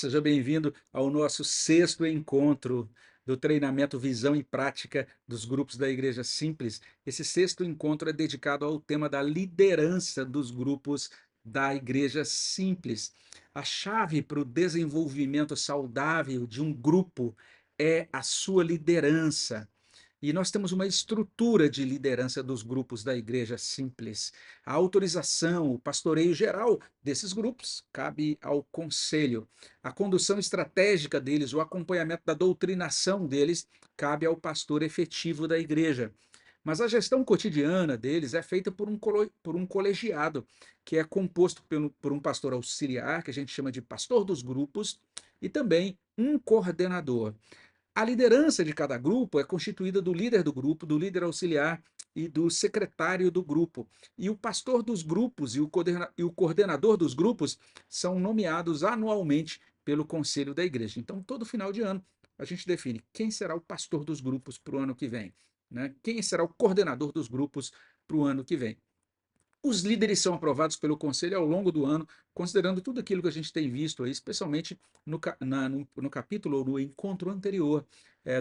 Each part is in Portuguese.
seja bem-vindo ao nosso sexto encontro do treinamento Visão e Prática dos grupos da Igreja Simples. Esse sexto encontro é dedicado ao tema da liderança dos grupos da Igreja Simples. A chave para o desenvolvimento saudável de um grupo é a sua liderança. E nós temos uma estrutura de liderança dos grupos da Igreja Simples. A autorização, o pastoreio geral desses grupos cabe ao conselho. A condução estratégica deles, o acompanhamento da doutrinação deles, cabe ao pastor efetivo da igreja. Mas a gestão cotidiana deles é feita por um colegiado, que é composto por um pastor auxiliar, que a gente chama de pastor dos grupos, e também um coordenador. A liderança de cada grupo é constituída do líder do grupo, do líder auxiliar e do secretário do grupo. E o pastor dos grupos e o coordenador dos grupos são nomeados anualmente pelo conselho da igreja. Então, todo final de ano, a gente define quem será o pastor dos grupos para o ano que vem, né? Quem será o coordenador dos grupos para o ano que vem. Os líderes são aprovados pelo conselho ao longo do ano, considerando tudo aquilo que a gente tem visto aí, especialmente no capítulo ou no encontro anterior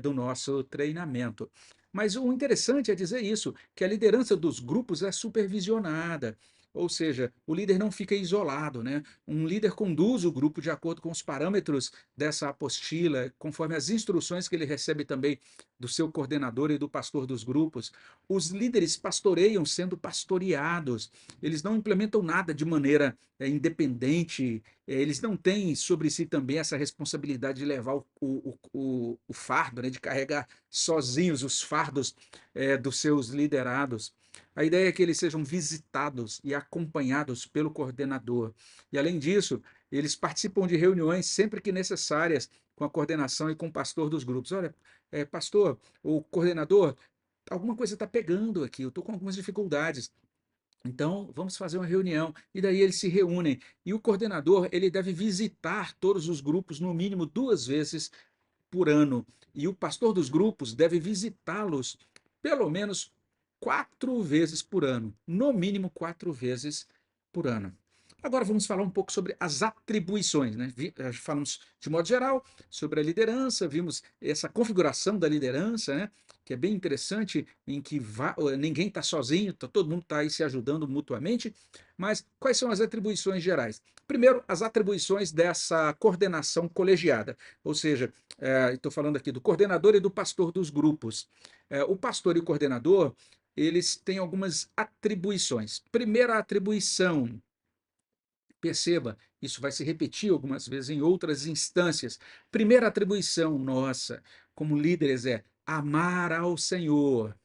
do nosso treinamento. Mas o interessante é dizer isso, que a liderança dos grupos é supervisionada, ou seja, o líder não fica isolado, né? Um líder conduz o grupo de acordo com os parâmetros dessa apostila, conforme as instruções que ele recebe também do seu coordenador e do pastor dos grupos. Os líderes pastoreiam sendo pastoreados, eles não implementam nada de maneira independente, eles não têm sobre si também essa responsabilidade de levar o fardo, né, de carregar sozinhos os fardos dos seus liderados. A ideia é que eles sejam visitados e acompanhados pelo coordenador. E, além disso, eles participam de reuniões sempre que necessárias com a coordenação e com o pastor dos grupos. Olha, pastor, o coordenador, alguma coisa está pegando aqui, eu estou com algumas dificuldades. Então, vamos fazer uma reunião. E daí eles se reúnem. E o coordenador, ele deve visitar todos os grupos no mínimo 2 vezes por ano. E o pastor dos grupos deve visitá-los pelo menos 4 vezes por ano. No mínimo 4 vezes por ano. Agora vamos falar um pouco sobre as atribuições, né? Falamos de modo geral sobre a liderança, vimos essa configuração da liderança, né? Que é bem interessante, em que ninguém está sozinho, todo mundo está aí se ajudando mutuamente. Mas quais são as atribuições gerais? Primeiro, as atribuições dessa coordenação colegiada, ou seja, estou falando aqui do coordenador e do pastor dos grupos. O pastor e o coordenador, eles têm algumas atribuições. Primeira atribuição, perceba, isso vai se repetir algumas vezes em outras instâncias. Primeira atribuição nossa, como líderes, é amar ao Senhor,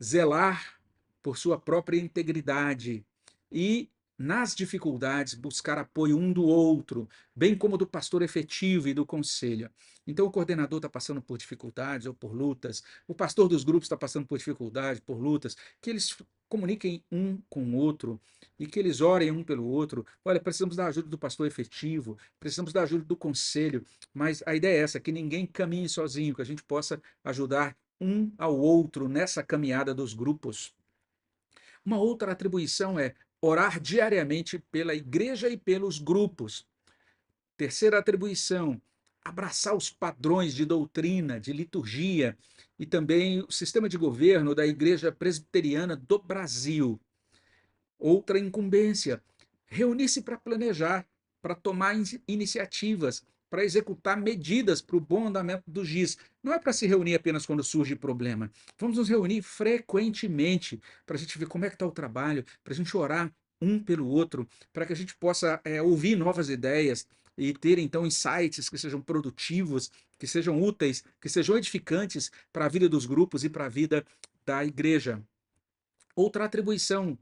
zelar por sua própria integridade e, nas dificuldades, buscar apoio um do outro, bem como do pastor efetivo e do conselho. Então, o coordenador está passando por dificuldades ou por lutas, o pastor dos grupos está passando por dificuldades, por lutas, que eles comuniquem um com o outro e que eles orem um pelo outro. Olha, precisamos da ajuda do pastor efetivo, precisamos da ajuda do conselho, mas a ideia é essa, que ninguém caminhe sozinho, que a gente possa ajudar um ao outro nessa caminhada dos grupos. Uma outra atribuição é orar diariamente pela igreja e pelos grupos. Terceira atribuição, abraçar os padrões de doutrina, de liturgia e também o sistema de governo da Igreja Presbiteriana do Brasil. Outra incumbência, reunir-se para planejar, para tomar iniciativas, para executar medidas para o bom andamento do GIS. Não é para se reunir apenas quando surge problema. Vamos nos reunir frequentemente para a gente ver como é que está o trabalho, para a gente orar um pelo outro, para que a gente possa ouvir novas ideias e ter então insights que sejam produtivos, que sejam úteis, que sejam edificantes para a vida dos grupos e para a vida da igreja. Outra atribuição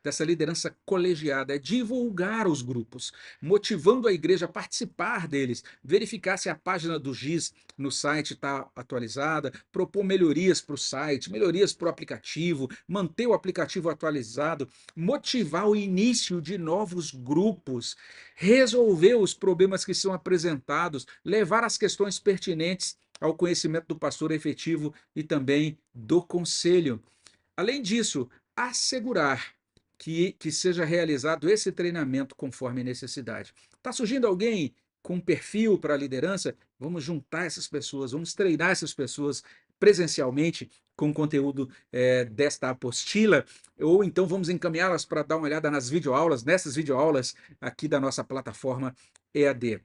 dessa liderança colegiada é divulgar os grupos, motivando a igreja a participar deles, verificar se a página do GIS no site está atualizada, propor melhorias para o site, melhorias para o aplicativo, manter o aplicativo atualizado, motivar o início de novos grupos, resolver os problemas que são apresentados, levar as questões pertinentes ao conhecimento do pastor efetivo e também do conselho. Além disso, assegurar que seja realizado esse treinamento conforme necessidade. Está surgindo alguém com perfil para a liderança, vamos juntar essas pessoas, vamos treinar essas pessoas presencialmente com o conteúdo desta apostila, ou então vamos encaminhá-las para dar uma olhada nas videoaulas, nessas videoaulas aqui da nossa plataforma EAD.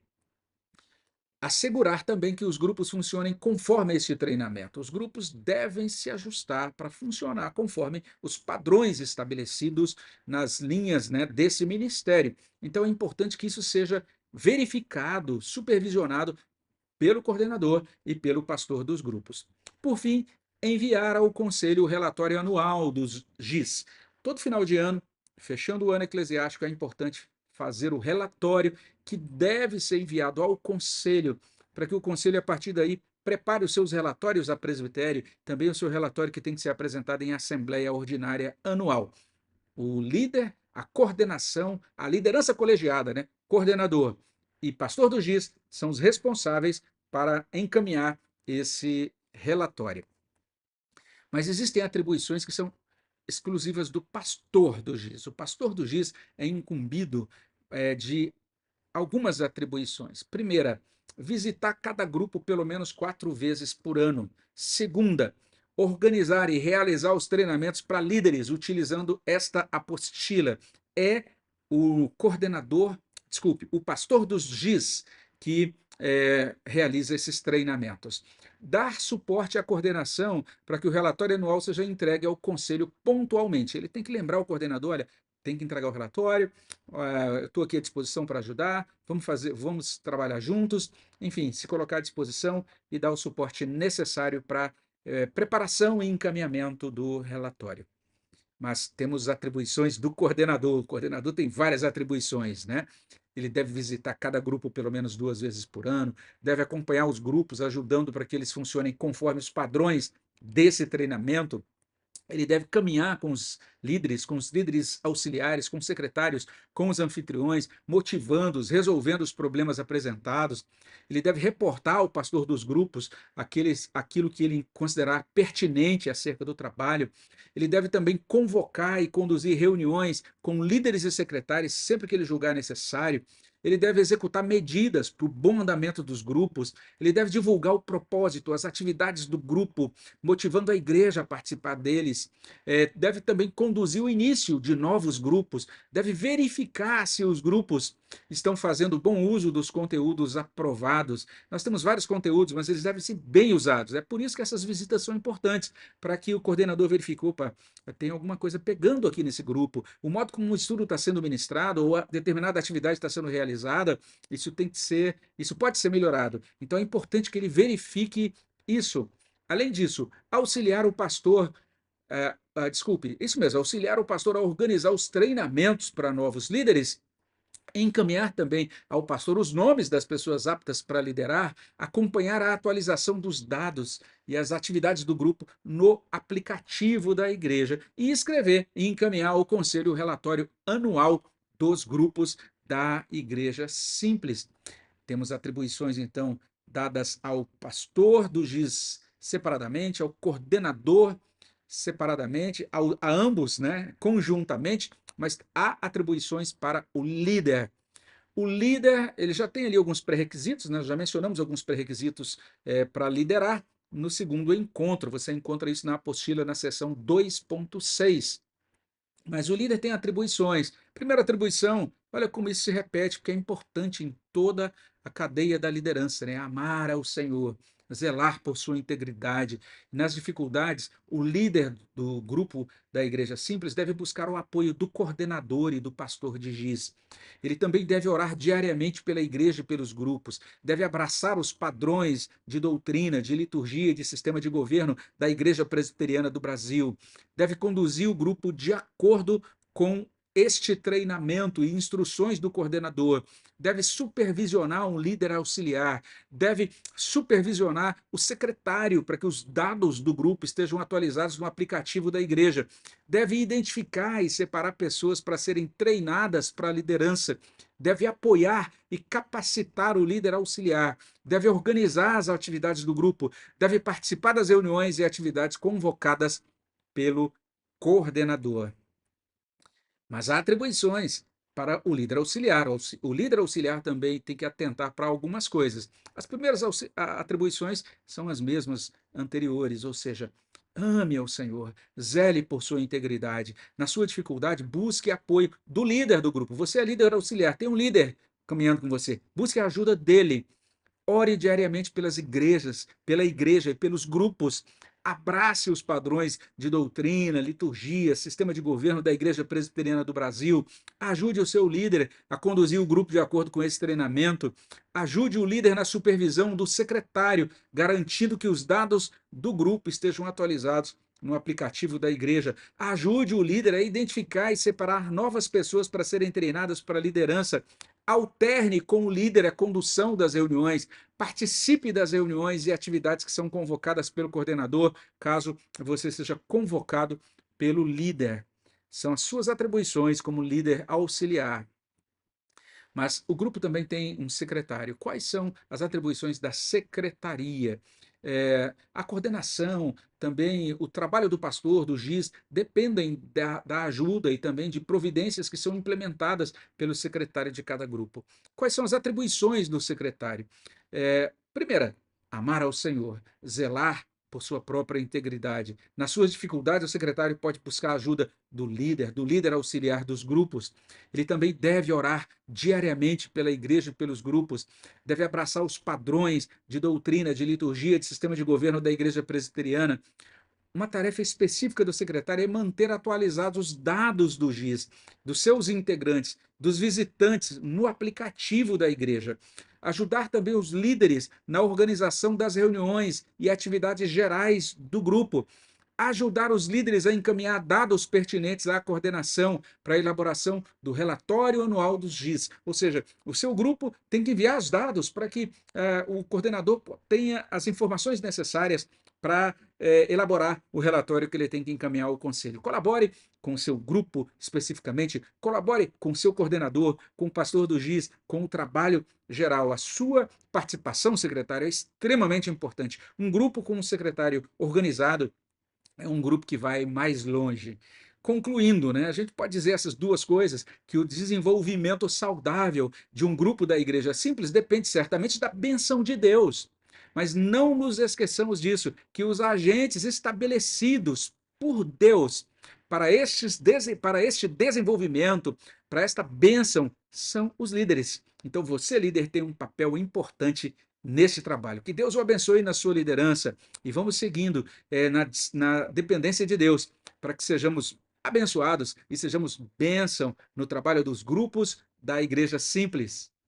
Assegurar também que os grupos funcionem conforme este treinamento. Os grupos devem se ajustar para funcionar conforme os padrões estabelecidos nas linhas, né, desse ministério. Então é importante que isso seja verificado, supervisionado pelo coordenador e pelo pastor dos grupos. Por fim, enviar ao conselho o relatório anual dos GIS. Todo final de ano, fechando o ano eclesiástico, é importante fazer o relatório que deve ser enviado ao conselho, para que o conselho, a partir daí, prepare os seus relatórios a presbitério, também o seu relatório que tem que ser apresentado em assembleia ordinária anual. O líder, a coordenação, a liderança colegiada, né? Coordenador e pastor do GIS são os responsáveis para encaminhar esse relatório. Mas existem atribuições que são exclusivas do pastor do GIS. O pastor do GIS é incumbido de algumas atribuições. Primeira, visitar cada grupo pelo menos 4 vezes por ano. Segunda, organizar e realizar os treinamentos para líderes utilizando esta apostila. É o coordenador, desculpe, o pastor dos GIS que realiza esses treinamentos. Dar suporte à coordenação para que o relatório anual seja entregue ao conselho pontualmente. Ele tem que lembrar o coordenador, olha, tem que entregar o relatório, estou aqui à disposição para ajudar, vamos trabalhar juntos, enfim, se colocar à disposição e dar o suporte necessário para preparação e encaminhamento do relatório. Mas temos atribuições do coordenador. O coordenador tem várias atribuições, né? Ele deve visitar cada grupo pelo menos 2 vezes por ano, deve acompanhar os grupos, ajudando para que eles funcionem conforme os padrões desse treinamento. Ele deve caminhar com os líderes auxiliares, com os secretários, com os anfitriões, motivando-os, resolvendo os problemas apresentados. Ele deve reportar ao pastor dos grupos aquilo que ele considerar pertinente acerca do trabalho. Ele deve também convocar e conduzir reuniões com líderes e secretários sempre que ele julgar necessário. Ele deve executar medidas para o bom andamento dos grupos. Ele deve divulgar o propósito, as atividades do grupo, motivando a igreja a participar deles. Deve também conduzir o início de novos grupos. Deve verificar se os grupos estão fazendo bom uso dos conteúdos aprovados. Nós temos vários conteúdos, mas eles devem ser bem usados. É por isso que essas visitas são importantes, para que o coordenador verifique, opa, tem alguma coisa pegando aqui nesse grupo. O modo como o estudo está sendo ministrado ou a determinada atividade está sendo realizada, isso pode ser melhorado. Então é importante que ele verifique isso. Além disso, auxiliar o pastor, desculpe, isso mesmo, auxiliar o pastor a organizar os treinamentos para novos líderes, encaminhar também ao pastor os nomes das pessoas aptas para liderar, acompanhar a atualização dos dados e as atividades do grupo no aplicativo da igreja e escrever e encaminhar ao conselho o relatório anual dos grupos da Igreja Simples. Temos atribuições, então, dadas ao pastor do GIS separadamente, ao coordenador separadamente, a ambos, né, conjuntamente, mas há atribuições para o líder. O líder, ele já tem ali alguns pré-requisitos, né? Já mencionamos alguns pré-requisitos para liderar. No segundo encontro, você encontra isso na apostila na seção 2.6. Mas o líder tem atribuições. Primeira atribuição, olha como isso se repete, porque é importante em toda a cadeia da liderança, né? Amar ao Senhor, zelar por sua integridade. Nas dificuldades, o líder do grupo da Igreja Simples deve buscar o apoio do coordenador e do pastor de GIS. Ele também deve orar diariamente pela igreja e pelos grupos, deve abraçar os padrões de doutrina, de liturgia e de sistema de governo da Igreja Presbiteriana do Brasil, deve conduzir o grupo de acordo com este treinamento e instruções do coordenador, deve supervisionar um líder auxiliar, deve supervisionar o secretário para que os dados do grupo estejam atualizados no aplicativo da igreja, deve identificar e separar pessoas para serem treinadas para a liderança, deve apoiar e capacitar o líder auxiliar, deve organizar as atividades do grupo, deve participar das reuniões e atividades convocadas pelo coordenador. Mas há atribuições para o líder auxiliar. O líder auxiliar também tem que atentar para algumas coisas. As primeiras atribuições são as mesmas anteriores, ou seja, ame ao Senhor, zele por sua integridade. Na sua dificuldade, busque apoio do líder do grupo. Você é líder auxiliar, tem um líder caminhando com você. Busque a ajuda dele. Ore diariamente pelas igrejas, pela igreja e pelos grupos. Abrace os padrões de doutrina, liturgia, sistema de governo da Igreja Presbiteriana do Brasil. Ajude o seu líder a conduzir o grupo de acordo com esse treinamento. Ajude o líder na supervisão do secretário, garantindo que os dados do grupo estejam atualizados no aplicativo da igreja. Ajude o líder a identificar e separar novas pessoas para serem treinadas para a liderança. Alterne com o líder a condução das reuniões, participe das reuniões e atividades que são convocadas pelo coordenador, caso você seja convocado pelo líder. São as suas atribuições como líder auxiliar. Mas o grupo também tem um secretário. Quais são as atribuições da secretaria? A coordenação, também o trabalho do pastor, do giz, dependem da ajuda e também de providências que são implementadas pelo secretário de cada grupo. Quais são as atribuições do secretário? Primeira, amar ao Senhor, zelar por sua própria integridade. Nas suas dificuldades, o secretário pode buscar a ajuda do líder auxiliar dos grupos. Ele também deve orar diariamente pela igreja e pelos grupos, deve abraçar os padrões de doutrina, de liturgia, de sistema de governo da igreja presbiteriana. Uma tarefa específica do secretário é manter atualizados os dados do GIS, dos seus integrantes, dos visitantes no aplicativo da igreja. Ajudar também os líderes na organização das reuniões e atividades gerais do grupo. Ajudar os líderes a encaminhar dados pertinentes à coordenação para a elaboração do relatório anual dos GIS. Ou seja, o seu grupo tem que enviar os dados para que o coordenador tenha as informações necessárias para elaborar o relatório que ele tem que encaminhar ao conselho. Colabore com o seu grupo especificamente, colabore com o seu coordenador, com o pastor do GIS, com o trabalho geral. A sua participação, secretário, é extremamente importante. Um grupo com um secretário organizado é um grupo que vai mais longe. Concluindo, né, a gente pode dizer essas duas coisas, que o desenvolvimento saudável de um grupo da igreja simples depende certamente da benção de Deus. Mas não nos esqueçamos disso, que os agentes estabelecidos por Deus para este desenvolvimento, para esta bênção, são os líderes. Então você, líder, tem um papel importante nesse trabalho. Que Deus o abençoe na sua liderança e vamos seguindo na dependência de Deus, para que sejamos abençoados e sejamos bênção no trabalho dos grupos da Igreja Simples.